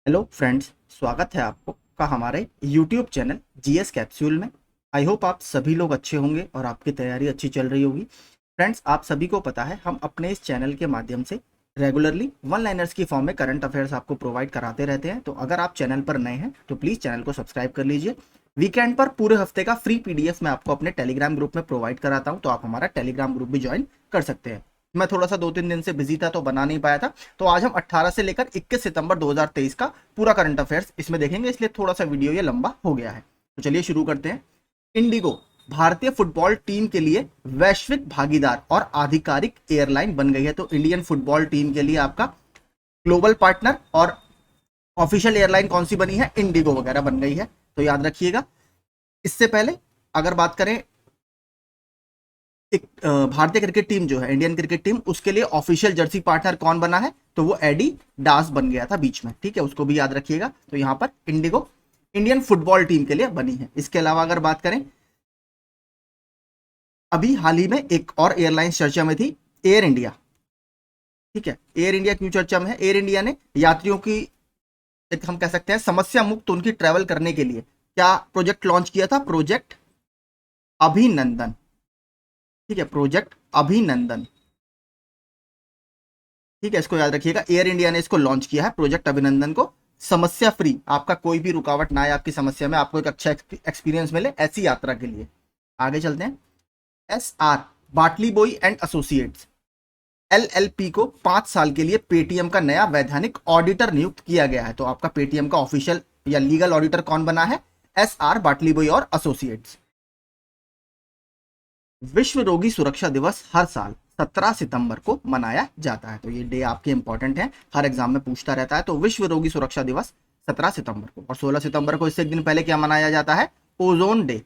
Hello friends, स्वागत है आपको का हमारे यूट्यूब चैनल जीएस कैप्सूल में। आई होप आप सभी लोग अच्छे होंगे और आपकी तैयारी अच्छी चल रही होगी। फ्रेंड्स, आप सभी को पता है हम अपने इस चैनल के माध्यम से रेगुलरली वन लाइनर्स की फॉर्म में करंट अफेयर्स आपको प्रोवाइड कराते रहते हैं। तो अगर आप चैनल पर नए हैं तो प्लीज़ चैनल को सब्सक्राइब कर लीजिए। वीकेंड पर पूरे हफ्ते का फ्री पीडीएफ मैं आपको अपने टेलीग्राम ग्रुप में प्रोवाइड कराता हूँ, तो आप हमारा टेलीग्राम ग्रुप भी ज्वाइन कर सकते हैं। मैं थोड़ा सा 2-3 दिन से बिजी था तो बना नहीं पाया था। तो आज हम 18 से लेकर 21 सितंबर 2023 का पूरा करंट अफेयर्स इसमें देखेंगे, इसलिए थोड़ा सा वीडियो ये लंबा हो गया है। तो चलिए शुरू करते हैं। इंडिगो भारतीय फुटबॉल टीम के लिए वैश्विक भागीदार और आधिकारिक एयरलाइन बन गई है। तो इंडियन फुटबॉल टीम के लिए आपका ग्लोबल पार्टनर और ऑफिशियल एयरलाइन कौन सी बनी है? इंडिगो वगैरह बन गई है, तो याद रखिएगा। इससे पहले अगर बात करें, एक भारतीय क्रिकेट टीम जो है, इंडियन क्रिकेट टीम, उसके लिए ऑफिशियल जर्सी पार्टनर कौन बना है? तो वो एडी डास बन गया था बीच में, ठीक है, उसको भी याद रखिएगा। तो यहां पर इंडिगो इंडियन फुटबॉल टीम के लिए बनी है। इसके अलावा अगर बात करें, अभी हाल ही में एक और एयरलाइन चर्चा में थी, एयर इंडिया। ठीक है, एयर इंडिया क्यों चर्चा में है? एयर इंडिया ने यात्रियों की, एक हम कह सकते हैं, समस्या मुक्त उनकी ट्रेवल करने के लिए क्या प्रोजेक्ट लॉन्च किया था? प्रोजेक्ट अभिनंदन। ठीक है, प्रोजेक्ट अभिनंदन। ठीक है, इसको याद रखिएगा। एयर इंडिया ने इसको लॉन्च किया है, प्रोजेक्ट अभिनंदन को। समस्या फ्री, आपका कोई भी रुकावट ना आए आपकी समस्या में, आपको एक अच्छा एक्सपीरियंस मिले, ऐसी यात्रा के लिए। आगे चलते हैं। एस आर बाटली बॉय एंड एसोसिएट्स एलएलपी को 5 साल के लिए पेटीएम का नया वैधानिक ऑडिटर नियुक्त किया गया है। तो आपका पेटीएम का ऑफिशियल या लीगल ऑडिटर कौन बना है? एस आर बाटली बॉय और एसोसिएट्स। विश्व रोगी सुरक्षा दिवस हर साल 17 सितंबर को मनाया जाता है। तो ये डे आपके इंपॉर्टेंट है, हर एग्जाम में पूछता रहता है। तो विश्व रोगी सुरक्षा दिवस 17 सितंबर को, और 16 सितंबर को इससे एक दिन पहले क्या मनाया जाता है? Ozone day.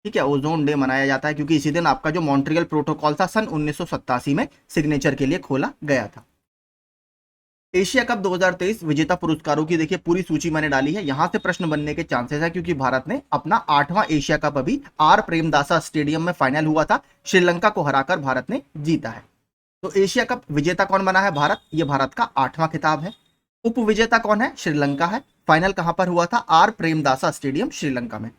ठीक है, ओजोन डे मनाया जाता है क्योंकि इसी दिन आपका जो मॉन्ट्रियल प्रोटोकॉल था सन 1987 में सिग्नेचर के लिए खोला गया था। एशिया कप 2023 विजेता पुरस्कारों की देखिए पूरी सूची मैंने डाली है, यहां से प्रश्न बनने के चांसेस है क्योंकि भारत ने अपना 8वां एशिया कप अभी आर प्रेमदासा स्टेडियम में फाइनल हुआ था, श्रीलंका को हराकर भारत ने जीता है। तो एशिया कप विजेता कौन बना है? भारत। ये भारत का 8वां खिताब है। उप विजेता कौन है? श्रीलंका है। फाइनल कहां पर हुआ था? आर प्रेमदासा स्टेडियम, श्रीलंका में।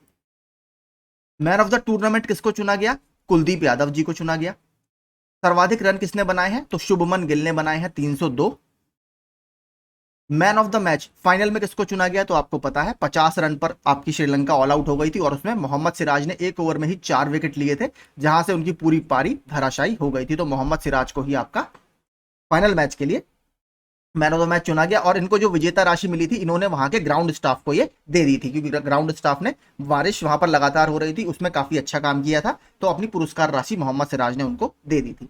मैन ऑफ द टूर्नामेंट किसको चुना गया? कुलदीप यादव जी को चुना गया। सर्वाधिक रन किसने बनाए हैं? तो शुभमन गिल ने बनाए हैं, 302। Man of the match final में किसको चुना गया? तो आपको पता है 50 रन पर आपकी श्रीलंका ऑल आउट हो गई थी और उसमें मोहम्मद सिराज ने एक ओवर में ही 4 विकेट लिए थे, जहां से उनकी पूरी पारी धराशायी हो गई थी। तो मोहम्मद सिराज को ही आपका फाइनल मैच के लिए मैन ऑफ द मैच चुना गया। और इनको जो विजेता राशि मिली थी, इन्होंने वहां के ग्राउंड स्टाफ को ये दे दी थी क्योंकि ग्राउंड स्टाफ ने, बारिश वहां पर लगातार हो रही थी, उसमें काफी अच्छा काम किया था, तो अपनी पुरस्कार राशि मोहम्मद सिराज ने उनको दे दी थी।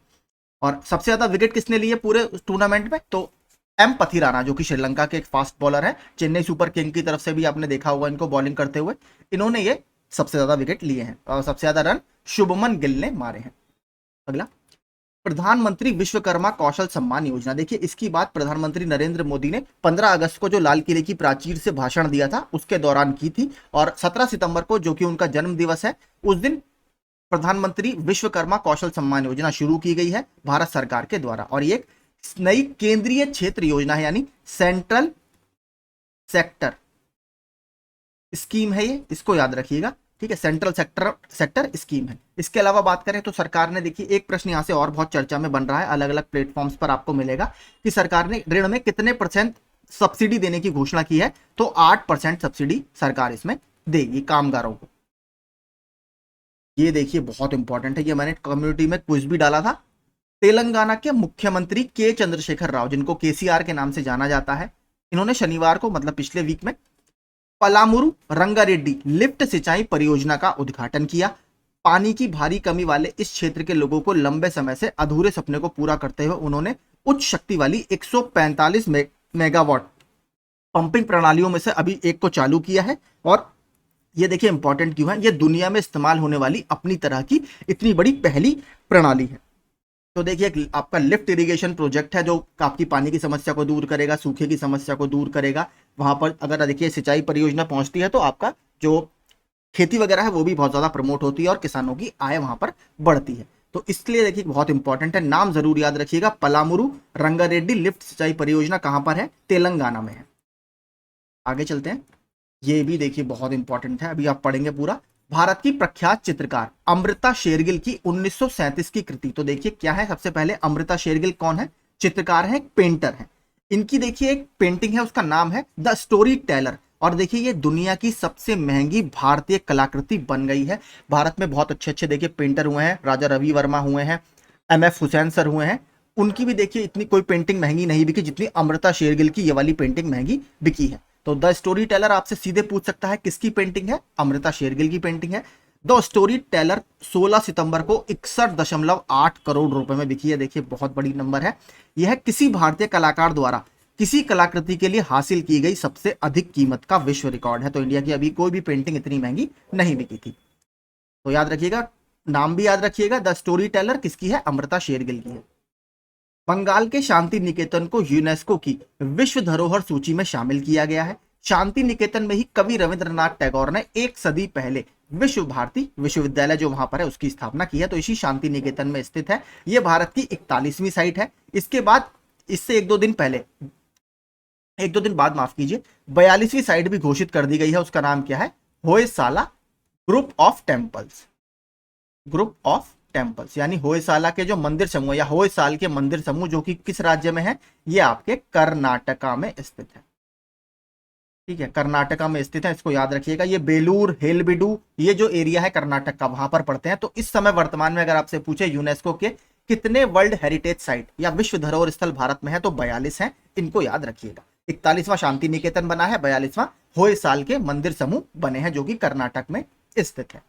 और सबसे ज्यादा विकेट किसने लिए पूरे टूर्नामेंट में? तो एम पथिराना, जो कि श्रीलंका के एक फास्ट बॉलर है, चेन्नई सुपर किंग की तरफ से भी आपने देखा होगा इनको बॉलिंग करते हुए, इन्होंने ये सबसे ज्यादा विकेट लिए हैं और सबसे ज्यादा रन शुभमन गिल ने मारे हैं। अगला, प्रधानमंत्री विश्वकर्मा कौशल सम्मान योजना। देखिए, इसकी बात प्रधानमंत्री नरेंद्र मोदी ने 15 अगस्त को जो लाल किले की प्राचीर से भाषण दिया था उसके दौरान की थी, और 17 सितंबर को, जो कि उनका जन्म दिवस है, उस दिन प्रधानमंत्री विश्वकर्मा कौशल सम्मान योजना शुरू की गई है भारत सरकार के द्वारा। और ये एक नई केंद्रीय क्षेत्र योजना है, यानी सेंट्रल सेक्टर स्कीम है ये, इसको याद रखिएगा। ठीक है, सेंट्रल सेक्टर स्कीम है। इसके अलावा बात करें तो सरकार ने, देखिए एक प्रश्न यहां से और बहुत चर्चा में बन रहा है, अलग अलग प्लेटफॉर्म्स पर आपको मिलेगा कि सरकार ने ऋण में कितने % सब्सिडी देने की घोषणा की है? तो 8% सब्सिडी सरकार इसमें देगी कामगारों को। ये देखिए बहुत इंपॉर्टेंट है, ये मैंने कम्युनिटी में क्विज भी डाला था। तेलंगाना के मुख्यमंत्री के चंद्रशेखर राव, जिनको केसीआर के नाम से जाना जाता है, इन्होंने शनिवार को, मतलब पिछले वीक में, पलामुरु रंगारेड्डी लिफ्ट सिंचाई परियोजना का उद्घाटन किया। पानी की भारी कमी वाले इस क्षेत्र के लोगों को लंबे समय से अधूरे सपने को पूरा करते हुए उन्होंने उच्च शक्ति वाली 145 मेगावाट पंपिंग प्रणालियों में से अभी एक को चालू किया है। और ये देखिए इंपॉर्टेंट क्यों है, ये दुनिया में इस्तेमाल होने वाली अपनी तरह की इतनी बड़ी पहली प्रणाली है। तो देखिए, आपका लिफ्ट इरिगेशन प्रोजेक्ट है जो आपकी पानी की समस्या को दूर करेगा, सूखे की समस्या को दूर करेगा। वहां पर अगर देखिए सिंचाई परियोजना पहुंचती है तो आपका जो खेती वगैरह है वो भी बहुत ज्यादा प्रमोट होती है और किसानों की आय वहां पर बढ़ती है। तो इसलिए देखिए बहुत इंपॉर्टेंट है, नाम जरूर याद रखिएगा, पलामुरु रंगारेड्डी लिफ्ट सिंचाई परियोजना कहां पर है? तेलंगाना में है। आगे चलते हैं। ये भी देखिए बहुत इंपॉर्टेंट है, अभी आप पढ़ेंगे पूरा। भारत की प्रख्यात चित्रकार अमृता शेरगिल की 1937 की कृति। तो देखिए क्या है, सबसे पहले अमृता शेरगिल कौन है? चित्रकार है, एक पेंटर है। इनकी देखिए एक पेंटिंग है, उसका नाम है द स्टोरी टेलर। और देखिए ये दुनिया की सबसे महंगी भारतीय कलाकृति बन गई है। भारत में बहुत अच्छे अच्छे देखिए पेंटर हुए हैं, राजा रवि वर्मा हुए हैं, एम.एफ. हुसैन सर हुए हैं। उनकी भी देखिए इतनी कोई पेंटिंग महंगी नहीं बिकी जितनी अमृता शेरगिल की ये वाली पेंटिंग महंगी बिकी है। तो द स्टोरी टेलर आपसे सीधे पूछ सकता है किसकी पेंटिंग है? अमृता शेरगिल की पेंटिंग है। द स्टोरी टेलर 16 सितंबर को 61.8 करोड़ रुपए में बिकी है। देखिए बहुत बड़ी नंबर है। यह किसी भारतीय कलाकार द्वारा किसी कलाकृति के लिए हासिल की गई सबसे अधिक कीमत का विश्व रिकॉर्ड है। तो इंडिया की अभी कोई भी पेंटिंग इतनी महंगी नहीं बिकी थी। तो याद रखिएगा, नाम भी याद रखिएगा, द स्टोरी टेलर किसकी है? अमृता शेरगिल की है। बंगाल के शांति निकेतन को यूनेस्को की विश्व धरोहर सूची में शामिल किया गया है। शांति निकेतन में ही कवि रविंद्रनाथ टैगोर ने एक सदी पहले विश्व भारती विश्वविद्यालय जो वहां पर है उसकी स्थापना की है। तो इसी शांति निकेतन में स्थित है। यह भारत की 41वीं साइट है। इसके बाद इससे एक दो दिन बाद माफ कीजिए 42वीं साइट भी घोषित कर दी गई है। उसका नाम क्या है? Hoysala group of temples. Group of temples यानी होयसाला के जो मंदिर समूह या होयसाल के मंदिर समूह जो कि किस राज्य में है? ये आपके कर्नाटका में स्थित है। ठीक है, कर्नाटका में स्थित है, इसको याद रखिएगा। ये बेलूर, हेलबिडू, ये जो एरिया है कर्नाटक का वहां पर पड़ते हैं। तो इस समय वर्तमान में अगर आपसे पूछे यूनेस्को के कितने वर्ल्ड हेरिटेज साइट या विश्व धरोहर स्थल भारत में है, तो 42 है। इनको याद रखिएगा। 41वां शांति निकेतन बना है, 42वां होयसाल के मंदिर समूह बने हैं जो कि कर्नाटक में स्थित है।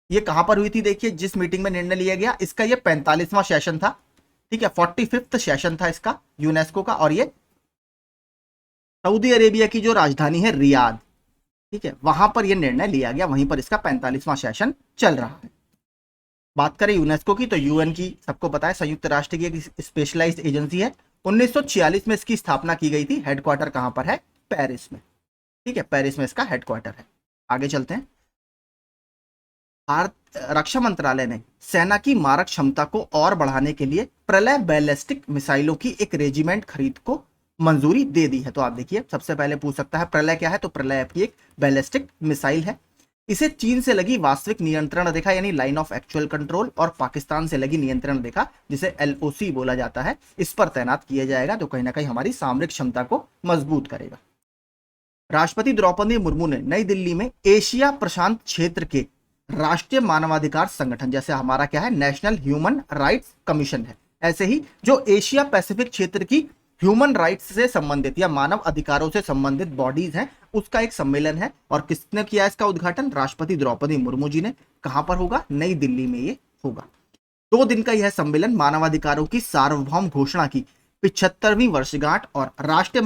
ये कहां पर हुई थी? देखिए जिस मीटिंग में निर्णय लिया गया, इसका ये 45वां सेशन था। ठीक है, 45th सेशन था इसका यूनेस्को का। और ये सऊदी अरेबिया की जो राजधानी है रियाद, ठीक है, वहां पर यह निर्णय लिया गया। वहीं पर इसका 45वां सेशन चल रहा है। बात करें यूनेस्को की, तो यूएन की सबको पता है, संयुक्त राष्ट्र की एक स्पेशलाइज्ड एजेंसी है। 1946 में इसकी स्थापना की गई थी। हेडक्वार्टर कहां पर है? पेरिस में। ठीक है, पेरिस में इसका हेडक्वार्टर है। आगे चलते हैं। भारत रक्षा मंत्रालय ने सेना की मारक क्षमता को और बढ़ाने के लिए प्रलय बैलिस्टिक मिसाइलों की एक रेजिमेंट खरीद को मंजूरी दे दी है। तो आप देखिए, सबसे पहले पूछ सकता है प्रलय क्या है? तो प्रलय आपकी एक बैलिस्टिक मिसाइल है। इसे चीन से लगी वास्तविक नियंत्रण रेखा यानी लाइन ऑफ एक्चुअल कंट्रोल और पाकिस्तान से लगी नियंत्रण रेखा जिसे LOC बोला जाता है, इस पर तैनात किया जाएगा। तो कहीं ना कहीं हमारी सामरिक क्षमता को मजबूत करेगा। राष्ट्रपति द्रौपदी मुर्मू ने नई दिल्ली में एशिया प्रशांत क्षेत्र के राष्ट्रीय मानवाधिकार संगठन, जैसे हमारा क्या है नेशनल ह्यूमन राइट्स कमीशन है, ऐसे ही जो एशिया पैसिफिक क्षेत्र की ह्यूमन राइट्स से संबंधित या मानव अधिकारों से संबंधित बॉडीज हैं, उसका एक सम्मेलन है। और किसने किया इसका उद्घाटन? राष्ट्रपति द्रौपदी मुर्मू जी ने। कहां पर होगा? नई दिल्ली में ये होगा। 2 दिन का यह सम्मेलन मानवाधिकारों की सार्वभौम घोषणा की 75वीं वर्षगांठ और राष्ट्रीय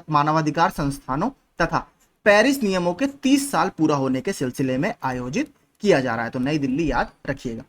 मानवाधिकार संस्थानों तथा पेरिस नियमों के 30 साल पूरा होने के सिलसिले में आयोजित किया जा रहा है। तो नई दिल्ली याद रखिएगा।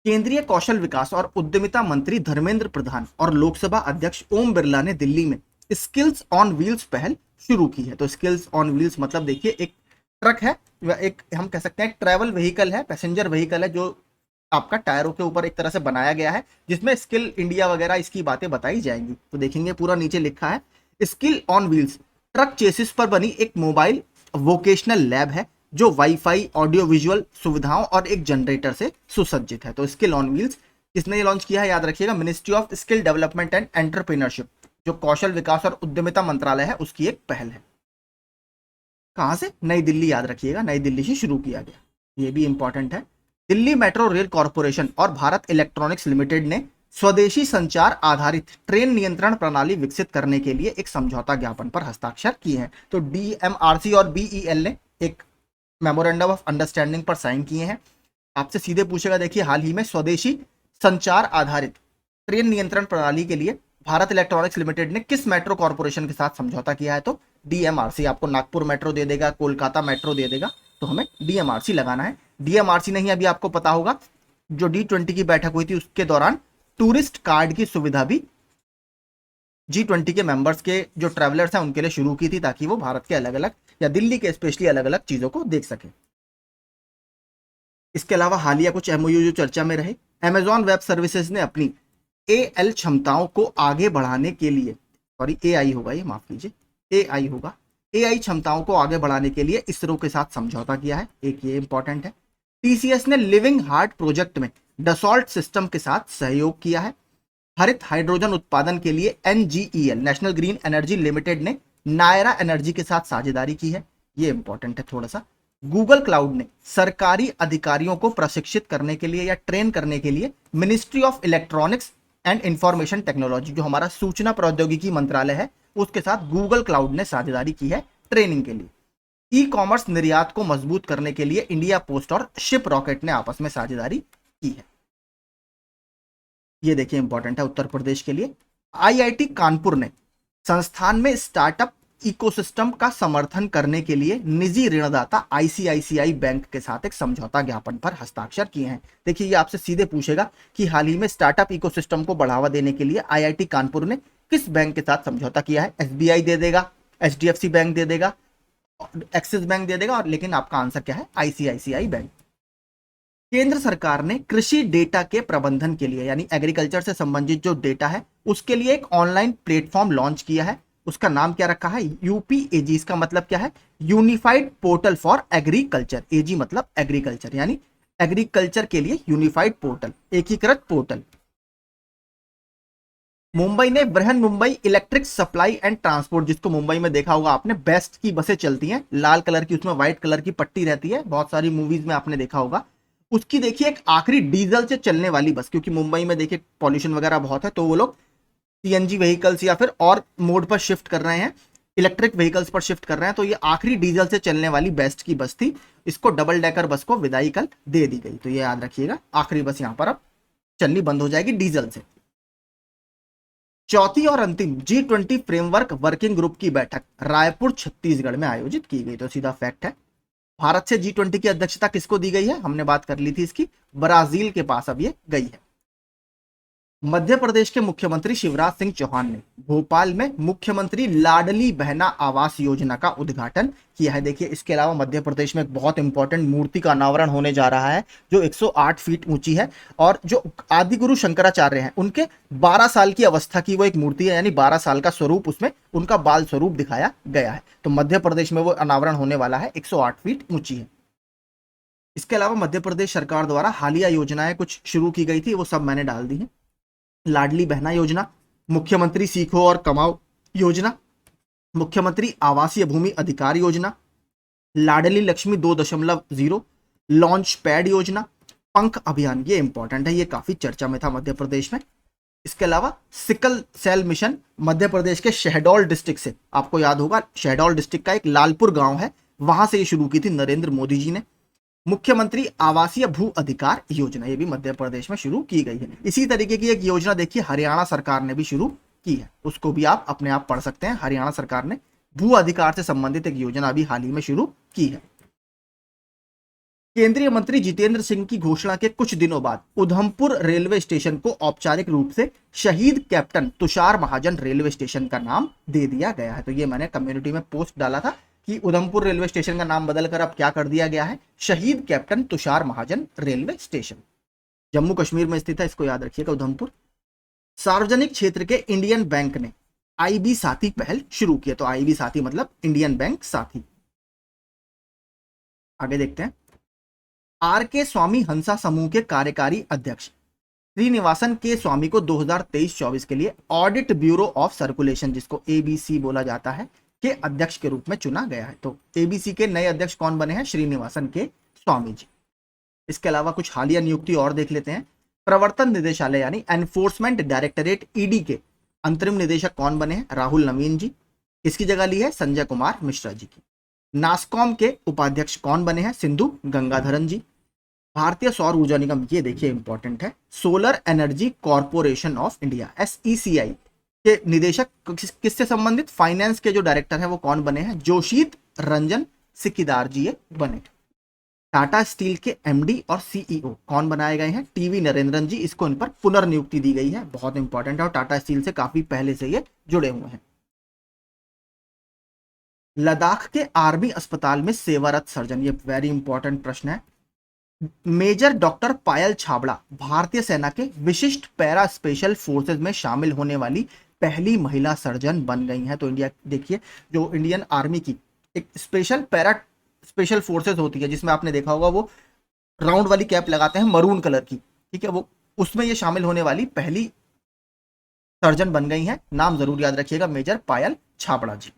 केंद्रीय कौशल विकास और उद्यमिता मंत्री धर्मेंद्र प्रधान और लोकसभा अध्यक्ष ओम बिरला ने दिल्ली में स्किल्स ऑन व्हील्स पहल शुरू की है। तो स्किल्स ऑन व्हील्स मतलब देखिए एक ट्रक है, एक हम कह सकते हैं ट्रैवल व्हीकल है, पैसेंजर व्हीकल है जो आपका टायरों के ऊपर एक तरह से बनाया गया है, जिसमें स्किल इंडिया वगैरह इसकी बातें बताई जाएंगी। तो देखेंगे पूरा नीचे लिखा है skill on wheels truck chassis पर बनी एक मोबाइल वोकेशनल लैब है जो वाईफाई, ऑडियो विजुअल सुविधाओं और एक जनरेटर से सुसज्जित है। तो स्किल ऑन व्हील्स किसने लॉन्च किया है? याद रखिएगा, ministry of skill development and entrepreneurship, जो कौशल विकास और उद्यमिता मंत्रालय है, उसकी एक पहल है। कहां से? नई दिल्ली याद रखिएगा, नई दिल्ली से शुरू किया गया। ये भी इंपॉर्टेंट है। दिल्ली मेट्रो रेल कॉरपोरेशन और भारत इलेक्ट्रॉनिक्स लिमिटेड ने स्वदेशी संचार आधारित ट्रेन नियंत्रण प्रणाली विकसित करने के लिए एक समझौता ज्ञापन पर हस्ताक्षर किए हैं। तो DMRC और BEL ने एक मेमोरेंडम ऑफ अंडरस्टैंडिंग पर साइन किए हैं। आपसे सीधे पूछेगा, देखिए हाल ही में स्वदेशी संचार आधारित ट्रेन नियंत्रण प्रणाली के लिए भारत इलेक्ट्रॉनिक्स लिमिटेड ने किस मेट्रो कॉर्पोरेशन के साथ समझौता किया है? तो DMRC। आपको नागपुर मेट्रो दे देगा, कोलकाता मेट्रो दे देगा, तो हमें DMRC लगाना है। DMRC नहीं, अभी आपको पता होगा जो G20 की बैठक हुई थी उसके दौरान टूरिस्ट कार्ड की सुविधा भी G20 के मेंबर्स के जो ट्रैवलर्स हैं उनके लिए शुरू की थी, ताकि वो भारत के अलग अलग या दिल्ली के स्पेशली अलग अलग चीजों को देख सके। इसके अलावा हालिया कुछ MOU जो चर्चा में रहे, Amazon वेब सर्विसेज ने अपनी AI क्षमताओं को आगे बढ़ाने के लिए, सॉरी AI होगा ये, माफ कीजिए, एआई होगा। एआई क्षमताओं को आगे बढ़ाने के लिए इसरो के साथ समझौता किया है, एक ये इंपॉर्टेंट है। टीसीएस ने लिविंग हार्ट प्रोजेक्ट में डसॉल्ट सिस्टम के साथ सहयोग किया है। हरित हाइड्रोजन उत्पादन के लिए NGEL national green energy limited ने नायरा एनर्जी के साथ साझेदारी की है, ये इंपॉर्टेंट है थोड़ा सा। गूगल क्लाउड ने सरकारी अधिकारियों को प्रशिक्षित करने के लिए या ट्रेन करने के लिए ministry of electronics and information technology, जो हमारा सूचना प्रौद्योगिकी मंत्रालय है, उसके साथ गूगल क्लाउड ने साझेदारी की है ट्रेनिंग के लिए। ई कॉमर्स निर्यात को मजबूत करने के लिए इंडिया पोस्ट और शिप रॉकेट ने आपस में साझेदारी की है। ये देखिए इंपॉर्टेंट है उत्तर प्रदेश के लिए। आईआईटी कानपुर ने संस्थान में स्टार्टअप इकोसिस्टम का समर्थन करने के लिए निजी ऋणदाता आईसीआईसीआई बैंक के साथ एक समझौता ज्ञापन पर हस्ताक्षर किए हैं। देखिए ये आपसे सीधे पूछेगा कि हाल ही में स्टार्टअप इकोसिस्टम को बढ़ावा देने के लिए आईआईटी कानपुर ने किस बैंक के साथ समझौता किया है। एसबीआई दे देगा, एचडीएफसी बैंक दे देगा, एक्सिस बैंक दे देगा, और लेकिन आपका आंसर क्या है, आईसीआईसीआई बैंक। केंद्र सरकार ने कृषि डेटा के प्रबंधन के लिए यानी एग्रीकल्चर से संबंधित जो डेटा है उसके लिए एक ऑनलाइन प्लेटफॉर्म लॉन्च किया है। उसका नाम क्या रखा है, यूपीएजी। इसका मतलब क्या है, यूनिफाइड पोर्टल फॉर एग्रीकल्चर। एजी मतलब एग्रीकल्चर, यानी एग्रीकल्चर के लिए यूनिफाइड पोर्टल, एकीकृत पोर्टल। मुंबई ने Brihan Mumbai electric supply and transport, जिसको मुंबई में देखा होगा आपने, बेस्ट की बसें चलती हैं, लाल कलर की, उसमें व्हाइट कलर की पट्टी रहती है, बहुत सारी मूवीज में आपने देखा होगा। उसकी देखिए एक आखिरी डीजल से चलने वाली बस, क्योंकि मुंबई में देखिए पॉल्यूशन वगैरह बहुत है, तो वो लोग सीएनजी व्हीकल्स या फिर और मोड पर शिफ्ट कर रहे हैं, इलेक्ट्रिक व्हीकल्स पर शिफ्ट कर रहे हैं। तो ये आखिरी डीजल से चलने वाली बेस्ट की बस थी। इसको डबल डेकर बस को विदाई कल दे दी गई, तो ये याद रखिएगा, आखिरी बस यहां पर अब चलनी बंद हो जाएगी डीजल से। चौथी और अंतिम G20 फ्रेमवर्क वर्किंग ग्रुप की बैठक रायपुर छत्तीसगढ़ में आयोजित की गई, तो सीधा फैक्ट है। भारत से G20 की अध्यक्षता किसको दी गई है, हमने बात कर ली थी इसकी, ब्राजील के पास अब ये गई है। मध्य प्रदेश के मुख्यमंत्री शिवराज सिंह चौहान ने भोपाल में मुख्यमंत्री लाडली बहना आवास योजना का उद्घाटन किया है। देखिए इसके अलावा मध्य प्रदेश में एक बहुत इंपॉर्टेंट मूर्ति का अनावरण होने जा रहा है जो 108 फीट ऊंची है, और जो आदिगुरु शंकराचार्य हैं उनके 12 साल की अवस्था की वो एक मूर्ति है, यानी 12 साल का स्वरूप, उसमें उनका बाल स्वरूप दिखाया गया है। तो मध्य प्रदेश में वो अनावरण होने वाला है, 108 फीट ऊंची है। इसके अलावा मध्य प्रदेश सरकार द्वारा हालिया योजनाएं कुछ शुरू की गई थी, वो सब मैंने डाल दी है। लाडली बहना योजना, मुख्यमंत्री सीखो और कमाओ योजना, मुख्यमंत्री आवासीय भूमि अधिकार योजना, लाडली लक्ष्मी 2.0, लॉन्च पैड योजना, पंख अभियान, ये इंपॉर्टेंट है, ये काफी चर्चा में था मध्य प्रदेश में। इसके अलावा sickle cell mission Madhya Pradesh के शहडोल डिस्ट्रिक्ट से, आपको याद होगा शहडोल डिस्ट्रिक्ट का एक लालपुर गांव है, वहां से ये शुरू की थी नरेंद्र मोदी जी ने। मुख्यमंत्री आवासीय भू अधिकार योजना, ये भी मध्य प्रदेश में शुरू की गई है। इसी तरीके की एक योजना देखिए हरियाणा सरकार ने भी शुरू की है, उसको भी आप अपने आप पढ़ सकते हैं। हरियाणा सरकार ने भू अधिकार से संबंधित एक योजना अभी हाल ही में शुरू की है। केंद्रीय मंत्री जितेंद्र सिंह की घोषणा के कुछ दिनों बाद उधमपुर रेलवे स्टेशन को औपचारिक रूप से शहीद कैप्टन तुषार महाजन रेलवे स्टेशन का नाम दे दिया गया है। तो ये मैंने कम्युनिटी में पोस्ट डाला था कि उधमपुर रेलवे स्टेशन का नाम बदलकर अब क्या कर दिया गया है, शहीद कैप्टन तुषार महाजन रेलवे स्टेशन। जम्मू कश्मीर में स्थित है, इसको याद रखिएगा उधमपुर। सार्वजनिक क्षेत्र के इंडियन बैंक ने आईबी साथी पहल शुरू की है, तो आईबी साथी मतलब इंडियन बैंक साथी। आगे देखते हैं। आर के स्वामी हंसा समूह के कार्यकारी अध्यक्ष श्रीनिवासन के स्वामी को 2023-24 के लिए ऑडिट ब्यूरो ऑफ सर्कुलेशन, जिसको एबीसी बोला जाता है, के अध्यक्ष के रूप में चुना गया है। तो एबीसी के नए अध्यक्ष कौन बने हैं, श्रीनिवासन के स्वामी जी। इसके अलावा कुछ हालिया नियुक्ति और देख लेते हैं। प्रवर्तन निदेशालय यानी एनफोर्समेंट डायरेक्टरेट ईडी के अंतरिम निदेशक कौन बने हैं, राहुल नवीन जी। किसकी जगह ली है, संजय कुमार मिश्रा जी की। नासकॉम के उपाध्यक्ष कौन बने हैं, सिंधु गंगाधरन जी। भारतीय सौर ऊर्जा निगम, ये देखिए इंपॉर्टेंट है, solar energy corporation of India SECI के निदेशक किससे संबंधित, फाइनेंस के जो डायरेक्टर हैं वो कौन बने हैं, जोशीत रंजन सिक्कीदार जी ये बने। टाटा स्टील के एमडी और सीईओ कौन बनाए गए हैं, टीवी नरेंद्रन जी। इसको इन पर पुनर्नियुक्ति दी गई है, बहुत इंपॉर्टेंट है, और टाटा स्टील से काफी पहले से ये जुड़े हुए हैं। लद्दाख के आर्मी अस्पताल में सेवारत सर्जन, ये वेरी इंपॉर्टेंट प्रश्न है। मेजर डॉक्टर पायल छाबड़ा भारतीय सेना के विशिष्ट पैरा स्पेशल फोर्सेज में शामिल होने वाली पहली महिला सर्जन बन गई हैं। तो इंडिया देखिए, जो इंडियन आर्मी की एक स्पेशल फोर्सेस होती है, जिसमें आपने देखा होगा वो राउंड वाली कैप लगाते हैं मरून कलर की, ठीक है, वो उसमें ये शामिल होने वाली पहली सर्जन बन गई हैं। नाम जरूर याद रखिएगा, मेजर पायल छाबड़ा जी।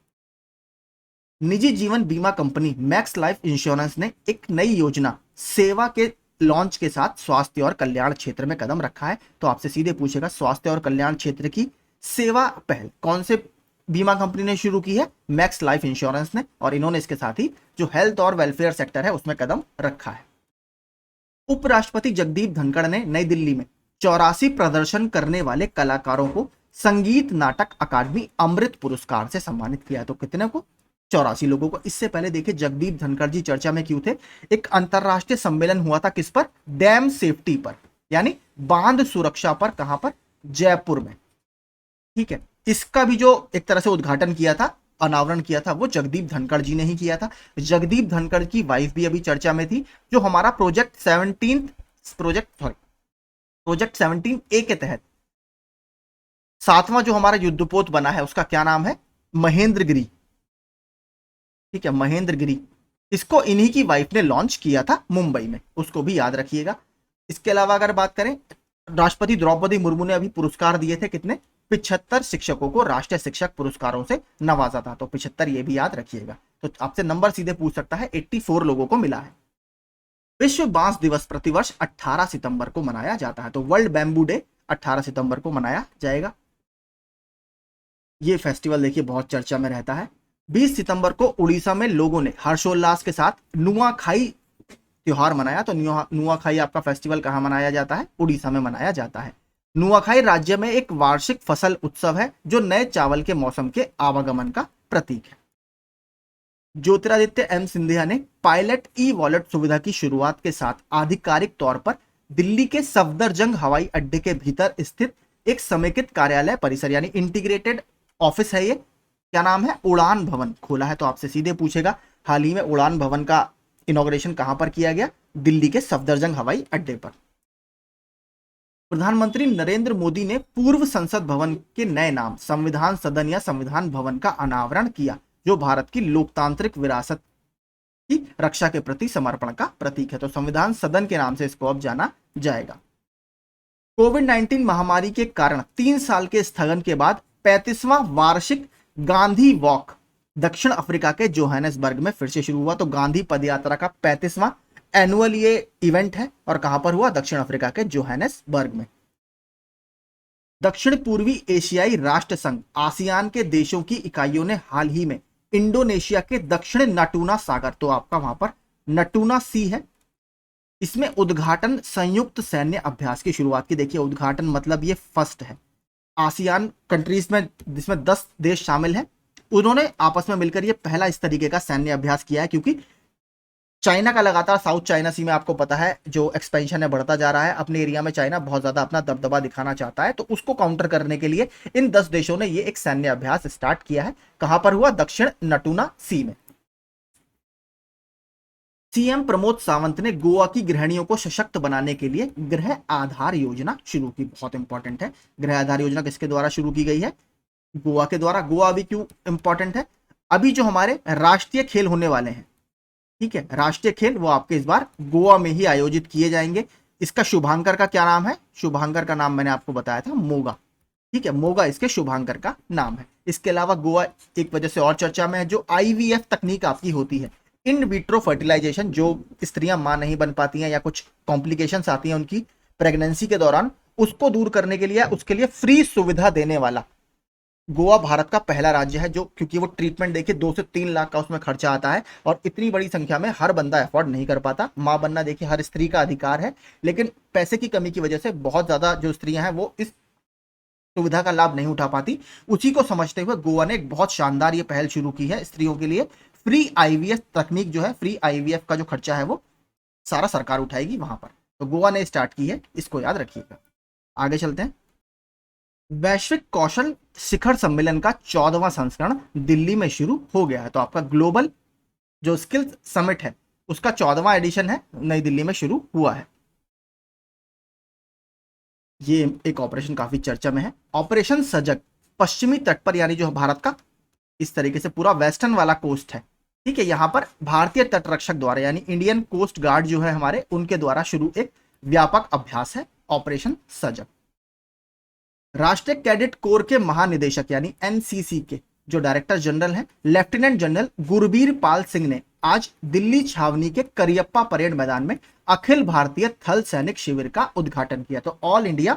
निजी जीवन बीमा कंपनी मैक्स लाइफ इंश्योरेंस ने एक नई योजना सेवा के लॉन्च के साथ स्वास्थ्य और कल्याण क्षेत्र में कदम रखा है। तो आपसे सीधे पूछेगा, स्वास्थ्य और कल्याण क्षेत्र की सेवा पहल कौन से बीमा कंपनी ने शुरू की है? मैक्स लाइफ इंश्योरेंस ने, और इन्होंने इसके साथ ही जो हेल्थ और वेलफेयर सेक्टर है उसमें कदम रखा है। उपराष्ट्रपति जगदीप धनखड़ ने नई दिल्ली में 84 प्रदर्शन करने वाले कलाकारों को संगीत नाटक अकादमी अमृत पुरस्कार से सम्मानित किया। तो कितने को? 84 लोगों को। इससे पहले देखिए, जगदीप धनखड़ जी चर्चा में क्यों थे? एक अंतरराष्ट्रीय सम्मेलन हुआ था, किस पर? डैम सेफ्टी पर, यानी बांध सुरक्षा पर। कहां पर? जयपुर में, ठीक है। इसका भी जो एक तरह से उद्घाटन किया था, अनावरण किया था, वो जगदीप धनखड़ जी ने ही किया था। जगदीप धनखड़ की वाइफ भी अभी चर्चा में थी। जो हमारा प्रोजेक्ट 17A के तहत 7वां जो हमारा युद्धपोत बना है, उसका क्या नाम है? महेंद्रगिरी, ठीक है, महेंद्रगिरी। इसको इन्हीं की वाइफ ने लॉन्च किया था मुंबई में, उसको भी याद रखिएगा। इसके अलावा अगर बात करें, राष्ट्रपति द्रौपदी मुर्मू ने अभी पुरस्कार दिए थे, कितने? 75 शिक्षकों को राष्ट्रीय शिक्षक पुरस्कारों से नवाजा था। तो 75 ये भी याद रखिएगा। तो आपसे नंबर सीधे पूछ सकता है, 84 लोगों को मिला है। विश्व बांस दिवस प्रतिवर्ष 18 सितंबर को मनाया जाता है। तो वर्ल्ड बैम्बू डे 18 सितंबर को मनाया जाएगा। ये फेस्टिवल देखिए बहुत चर्चा में रहता है। 20 सितंबर को उड़ीसा में लोगों ने हर्षोल्लास के साथ नुआखाई त्योहार मनाया। तो नुआखाई आपका फेस्टिवल कहां मनाया जाता है? उड़ीसा में मनाया जाता है। नुआखाई राज्य में एक वार्षिक फसल उत्सव है जो नए चावल के मौसम के आवागमन का प्रतीक है। ज्योतिरादित्य एम सिंधिया ने पायलट ई वॉलेट सुविधा की शुरुआत के साथ आधिकारिक तौर पर दिल्ली के सफदरजंग हवाई अड्डे के भीतर स्थित एक समेकित कार्यालय परिसर, यानी इंटीग्रेटेड ऑफिस है ये, क्या नाम है? उड़ान भवन, खोला है। तो आपसे सीधे पूछेगा, हाल ही में उड़ान भवन का इनॉग्रेशन कहां पर किया गया? दिल्ली के सफदरजंग हवाई अड्डे पर। प्रधानमंत्री नरेंद्र मोदी ने पूर्व संसद भवन के नए नाम संविधान सदन या संविधान भवन का अनावरण किया, जो भारत की लोकतांत्रिक विरासत की रक्षा के प्रति समर्पण का प्रतीक है। तो संविधान सदन के नाम से इसको अब जाना जाएगा। कोविड-19 महामारी के कारण 3 साल के स्थगन के बाद 35वां वार्षिक गांधी वॉक दक्षिण अफ्रीका के जोहानिसबर्ग में फिर से शुरू हुआ। तो गांधी पदयात्रा का 35वां एनुअल ये इवेंट है, और कहां पर हुआ? दक्षिण अफ्रीका के जोहानिसबर्ग में। दक्षिण पूर्वी एशियाई राष्ट्र संघ आसियान के देशों की इकाइयों ने हाल ही में इंडोनेशिया के दक्षिण नाटूना सागर, तो आपका वहां पर नटूना सी है, इसमें उद्घाटन संयुक्त सैन्य अभ्यास की शुरुआत की। देखिए, उद्घाटन मतलब ये फर्स्ट है। आसियान कंट्रीज में, जिसमें 10 देश शामिल हैं, उन्होंने आपस में मिलकर ये पहला इस तरीके का सैन्य अभ्यास किया है, क्योंकि चाइना का लगातार साउथ चाइना सी में आपको पता है जो एक्सपेंशन है बढ़ता जा रहा है। अपने एरिया में चाइना बहुत ज्यादा अपना दबदबा दिखाना चाहता है, तो उसको काउंटर करने के लिए इन 10 देशों ने ये एक सैन्य अभ्यास स्टार्ट किया है। कहां पर हुआ? दक्षिण नटूना सी में। सीएम प्रमोद सावंत ने गोवा की गृहिणियों को सशक्त बनाने के लिए गृह आधार योजना शुरू की। बहुत इंपॉर्टेंट है। गृह आधार योजना किसके द्वारा शुरू की गई है? गोवा के द्वारा। गोवा अभी क्यों इंपॉर्टेंट है? अभी जो हमारे राष्ट्रीय खेल होने वाले हैं, ठीक है, राष्ट्रीय खेल, वो आपके इस बार गोवा में ही आयोजित किए जाएंगे। इसका शुभांकर का क्या नाम है? शुभांकर का नाम मैंने आपको बताया था, मोगा, ठीक है, मोगा इसके शुभांकर का नाम है। इसके अलावा गोवा एक वजह से और चर्चा में है, जो आईवीएफ तकनीक आपकी होती है, इन विट्रो फर्टिलाइजेशन, जो स्त्रियां मां नहीं बन पाती हैं या कुछ कॉम्प्लिकेशंस आती हैं उनकी प्रेगनेंसी के दौरान, उसको दूर करने के लिए, उसके लिए फ्री सुविधा देने वाला गोवा भारत का पहला राज्य है, जो, क्योंकि वो ट्रीटमेंट देखिए 2 से 3 लाख का उसमें खर्चा आता है, और इतनी बड़ी संख्या में हर बंदा अफोर्ड नहीं कर पाता। मां बनना देखिए हर स्त्री का अधिकार है, लेकिन पैसे की कमी की वजह से बहुत ज्यादा जो स्त्रियां हैं वो इस सुविधा का लाभ नहीं उठा पाती। उसी को समझते हुए गोवा ने एक बहुत शानदार ये पहल शुरू की है स्त्रियों के लिए। फ्री आईवीएफ तकनीक जो है, फ्री आईवीएफ का जो खर्चा है वो सारा सरकार उठाएगी वहां पर। तो गोवा ने स्टार्ट की है, इसको याद रखिएगा। आगे चलते हैं। वैश्विक कौशल शिखर सम्मेलन का 14वां संस्करण दिल्ली में शुरू हो गया है। तो आपका ग्लोबल जो स्किल समिट है उसका 14वां एडिशन है, नई दिल्ली में शुरू हुआ है। ये एक ऑपरेशन काफी चर्चा में है, ऑपरेशन सजग। पश्चिमी तट पर, यानी जो भारत का इस तरीके से पूरा वेस्टर्न वाला कोस्ट है, ठीक है, यहां पर भारतीय तटरक्षक द्वारा यानी इंडियन कोस्ट गार्ड जो है हमारे, उनके द्वारा शुरू एक व्यापक अभ्यास है, ऑपरेशन सजग। राष्ट्रीय कैडेट कोर के महानिदेशक यानी एनसीसी के जो डायरेक्टर जनरल हैं, लेफ्टिनेंट जनरल गुरबीर पाल सिंह ने आज दिल्ली छावनी के करियप्पा परेड मैदान में अखिल भारतीय थल सैनिक शिविर का उद्घाटन किया। तो ऑल इंडिया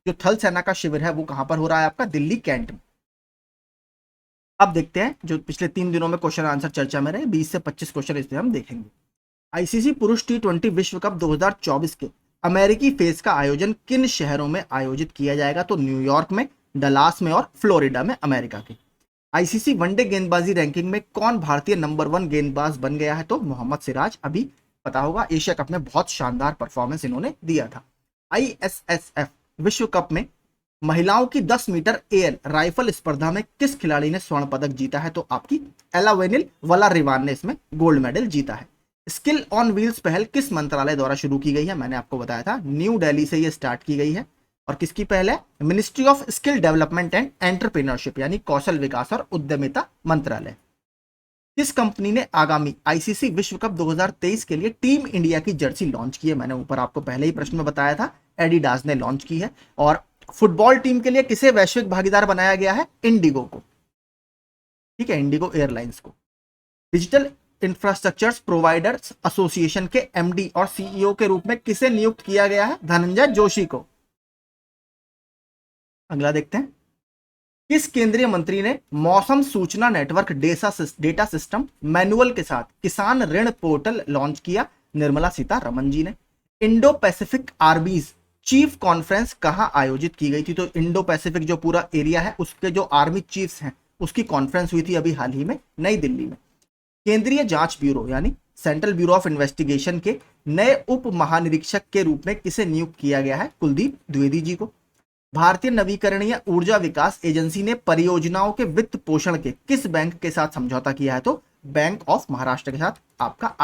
जो थल सेना का शिविर है वो कहां पर हो रहा है आपका, दिल्ली कैंट में। अब देखते हैं जो पिछले 3 दिनों में क्वेश्चन आंसर चर्चा में रहे, 20 से 25 क्वेश्चन इसमें हम देखेंगे। आईसीसी पुरुष T20 विश्व कप 2024 के अमेरिकी फेज का आयोजन किन शहरों में आयोजित किया जाएगा, तो न्यूयॉर्क में, डलास में और फ्लोरिडा में, अमेरिका के। आईसीसी वनडे गेंदबाजी रैंकिंग में कौन भारतीय नंबर 1 गेंदबाज बन गया है, तो मोहम्मद सिराज। अभी पता होगा एशिया कप में बहुत शानदार परफॉर्मेंस इन्होंने दिया था। आईएसएसएफ विश्व कप में महिलाओं की 10 मीटर एयर राइफल स्पर्धा में किस खिलाड़ी ने स्वर्ण पदक जीता है, तो आपकी एलावेनिल वलारिवान ने इसमें गोल्ड मेडल जीता है। स्किल ऑन व्हील्स पहल किस मंत्रालय द्वारा शुरू की गई है, मैंने आपको बताया था न्यू दिल्ली से ये स्टार्ट की गई है। और किसकी पहल है, ministry of skill development and entrepreneurship यानी कौशल विकास और उद्यमिता मंत्रालय। किस कंपनी ने आगामी आईसीसी विश्व कप 2023 के लिए टीम इंडिया की जर्सी लॉन्च की है, मैंने ऊपर आपको पहले ही प्रश्न में बताया था, एडिडास ने लॉन्च की है। और फुटबॉल टीम के लिए किसे वैश्विक भागीदार बनाया गया है, इंडिगो को, ठीक है, इंडिगो एयरलाइंस को। डिजिटल इंफ्रास्ट्रक्चर्स प्रोवाइडर्स एसोसिएशन के एमडी और सीईओ के रूप में किसे नियुक्त किया गया है, धनंजय जोशी को। अगला देखते हैं, किस केंद्रीय मंत्री ने मौसम सूचना नेटवर्क डेटा सिस्टम मैनुअल के साथ किसान ऋण पोर्टल लॉन्च किया, निर्मला सीतारमण जी ने। इंडो पैसिफिक आर्मीज चीफ कॉन्फ्रेंस कहां आयोजित की गई थी, तो इंडो पैसिफिक जो पूरा एरिया है उसके जो आर्मी चीफ्स हैं उसकी कॉन्फ्रेंस हुई थी अभी हाल ही में नई दिल्ली में। केंद्रीय जांच ब्यूरो यानी सेंट्रल ब्यूरो ऑफ इन्वेस्टिगेशन के नए उप महानिरीक्षक के रूप में किसे नियुक्त किया गया है, कुलदीप द्विवेदी जी को। भारतीय नवीकरणीय ऊर्जा विकास एजेंसी ने परियोजनाओं के वित्त पोषण के किस बैंक के साथ समझौता किया है, तो बैंक ऑफ महाराष्ट्र के साथ, आपका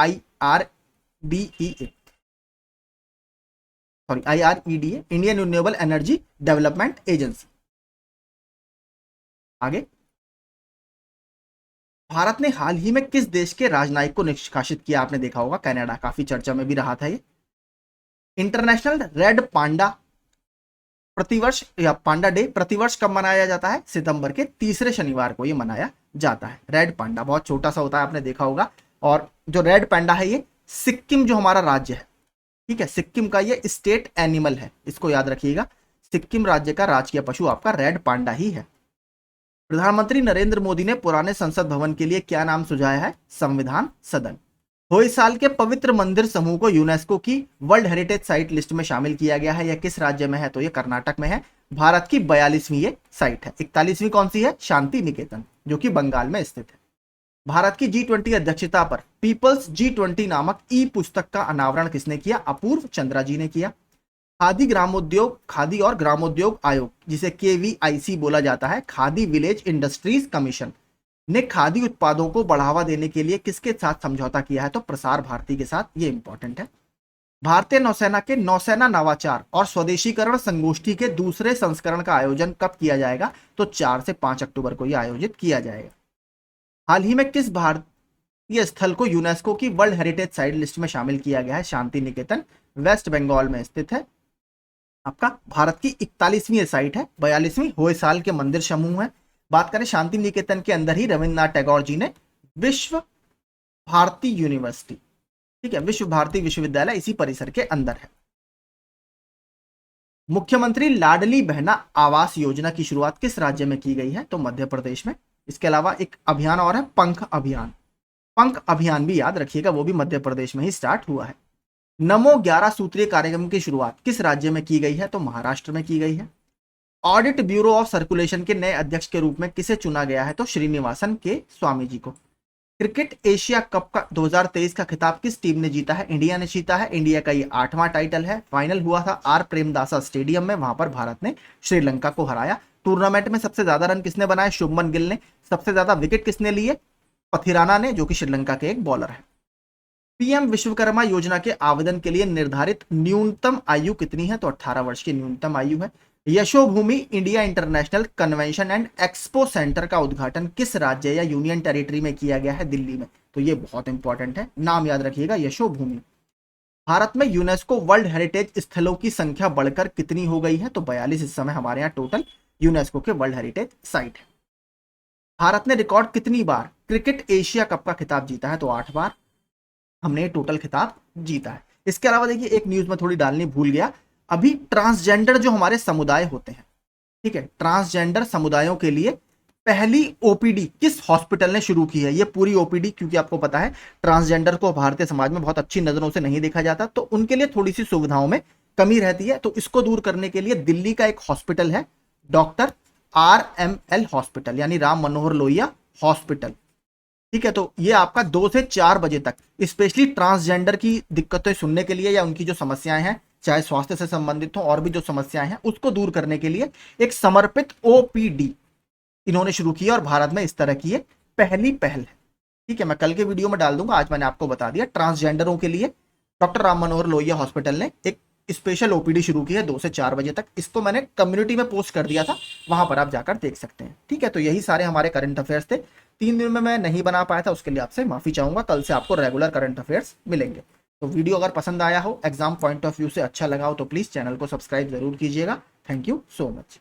IREDA Indian renewable energy development agency. आगे, भारत ने हाल ही में किस देश के राजनयिक को निष्कासित किया, आपने देखा होगा कनाडा, काफी चर्चा में भी रहा था ये। इंटरनेशनल रेड पांडा प्रतिवर्ष या पांडा डे प्रतिवर्ष कब मनाया जाता है, सितंबर के तीसरे शनिवार को ये मनाया जाता है। रेड पांडा बहुत छोटा सा होता है, आपने देखा होगा। और जो रेड पांडा है ये सिक्किम जो हमारा राज्य है, ठीक है, सिक्किम का ये स्टेट एनिमल है, इसको याद रखिएगा। सिक्किम राज्य का राजकीय पशु आपका रेड पांडा ही है। प्रधानमंत्री नरेंद्र मोदी ने पुराने संसद भवन के लिए क्या नाम सुझाया है, संविधान सदन। होयसाल के पवित्र मंदिर समूह को यूनेस्को की वर्ल्ड हेरिटेज साइट लिस्ट में शामिल किया गया है, यह किस राज्य में है, तो यह कर्नाटक में है। भारत की 42वीं ये साइट है। 41वीं कौन सी है, शांति निकेतन, जो कि बंगाल में स्थित है। भारत की G20 अध्यक्षता पर पीपल्स G20 नामक ई पुस्तक का अनावरण किसने किया, अपूर्व चंद्रा जी ने किया। खादी और ग्रामोद्योग आयोग, जिसे KVIC बोला जाता है, खादी विलेज इंडस्ट्रीज कमीशन, ने खादी उत्पादों को बढ़ावा देने के लिए किसके साथ समझौता किया है, तो प्रसार भारती के साथ। ये इंपॉर्टेंट है। भारतीय नौसेना के नौसेना नवाचार और स्वदेशीकरण संगोष्ठी के दूसरे संस्करण का आयोजन कब किया जाएगा, तो 4 से 5 अक्टूबर को यह आयोजित किया जाएगा। हाल ही में किस भारतीय स्थल को यूनेस्को की वर्ल्ड हेरिटेज साइट लिस्ट में शामिल किया गया है, शांति निकेतन, वेस्ट बंगाल में स्थित है। आपका भारत की 41वीं साइट है। 42वीं होयसाल के मंदिर समूह है। बात करें शांति निकेतन के अंदर ही रविन्द्रनाथ टैगोर जी ने विश्व भारती यूनिवर्सिटी, ठीक है, विश्व भारती विश्वविद्यालय इसी परिसर के अंदर है। मुख्यमंत्री लाडली बहना आवास योजना की शुरुआत किस राज्य में की गई है, तो मध्य प्रदेश में। इसके अलावा एक अभियान और है, पंख अभियान। पंख अभियान भी याद रखिएगा, वो भी मध्य प्रदेश में ही स्टार्ट हुआ है। नमो 11 सूत्रीय कार्यक्रम की शुरुआत किस राज्य में की गई है, तो महाराष्ट्र में की गई है। ऑडिट ब्यूरो ऑफ सर्कुलेशन के नए अध्यक्ष के रूप में किसे चुना गया है, तो श्रीनिवासन के स्वामी जी को। क्रिकेट एशिया कप का 2023 का खिताब किस टीम ने जीता है, इंडिया ने जीता है। इंडिया का ये 8वां टाइटल है। फाइनल हुआ था आर प्रेमदासा स्टेडियम में, वहां पर भारत ने श्रीलंका को हराया। टूर्नामेंट में सबसे ज्यादा रन किसने बनाए, शुभमन गिल ने। सबसे ज्यादा विकेट किसने लिए, पथिराना ने, जो कि श्रीलंका के एक बॉलर है। पीएम विश्वकर्मा योजना के आवेदन के लिए निर्धारित न्यूनतम आयु कितनी है, तो 18 वर्ष की न्यूनतम आयु है। Yashobhoomi India international convention and expo centre का उद्घाटन किस राज्य या यूनियन टेरिटरी में किया गया है? दिल्ली में। तो ये बहुत इंपॉर्टेंट है, नाम याद रखिएगा, यशोभूमि। भारत में यूनेस्को वर्ल्ड हेरिटेज स्थलों की संख्या बढ़कर कितनी हो गई है? तो 42 इस समय हमारे यहाँ टोटल यूनेस्को के वर्ल्ड हेरिटेज साइट है। भारत ने रिकॉर्ड कितनी बार क्रिकेट एशिया कप का खिताब जीता है? तो 8 बार हमने टोटल खिताब जीता है। इसके अलावा देखिए एक न्यूज में थोड़ी डालनी भूल गया, अभी ट्रांसजेंडर जो हमारे समुदाय होते हैं, ठीक है, ट्रांसजेंडर समुदायों के लिए पहली ओपीडी किस हॉस्पिटल ने शुरू की है? ये पूरी ओपीडी, क्योंकि आपको पता है ट्रांसजेंडर को भारतीय समाज में बहुत अच्छी नजरों से नहीं देखा जाता, तो उनके लिए थोड़ी सी सुविधाओं में कमी रहती है, तो इसको दूर करने के लिए दिल्ली का एक हॉस्पिटल है, डॉक्टर RML हॉस्पिटल, यानी राम मनोहर लोहिया हॉस्पिटल। ठीक है, तो ये आपका 2 से 4 बजे तक स्पेशली ट्रांसजेंडर की दिक्कतें सुनने के लिए या उनकी जो समस्याएं हैं, चाहे स्वास्थ्य से संबंधित हो और भी जो समस्याएं हैं, उसको दूर करने के लिए एक समर्पित ओपीडी इन्होंने शुरू किया और भारत में इस तरह की ये पहली पहल है। ठीक है, मैं कल के वीडियो में डाल दूंगा, आज मैंने आपको बता दिया। ट्रांसजेंडरों के लिए डॉक्टर राम मनोहर लोहिया हॉस्पिटल ने एक स्पेशल ओपीडी शुरू की है 2 से 4 बजे तक। इसको मैंने कम्युनिटी में पोस्ट कर दिया था, वहां पर आप जाकर देख सकते हैं। ठीक है, तो यही सारे हमारे करंट अफेयर्स थे। 3 दिन में मैं नहीं बना पाया था, उसके लिए आपसे माफी चाहूंगा। कल से आपको रेगुलर करंट अफेयर्स मिलेंगे। तो वीडियो अगर पसंद आया हो, एग्जाम पॉइंट ऑफ व्यू से अच्छा लगा हो, तो प्लीज चैनल को सब्सक्राइब जरूर कीजिएगा। Thank you so much.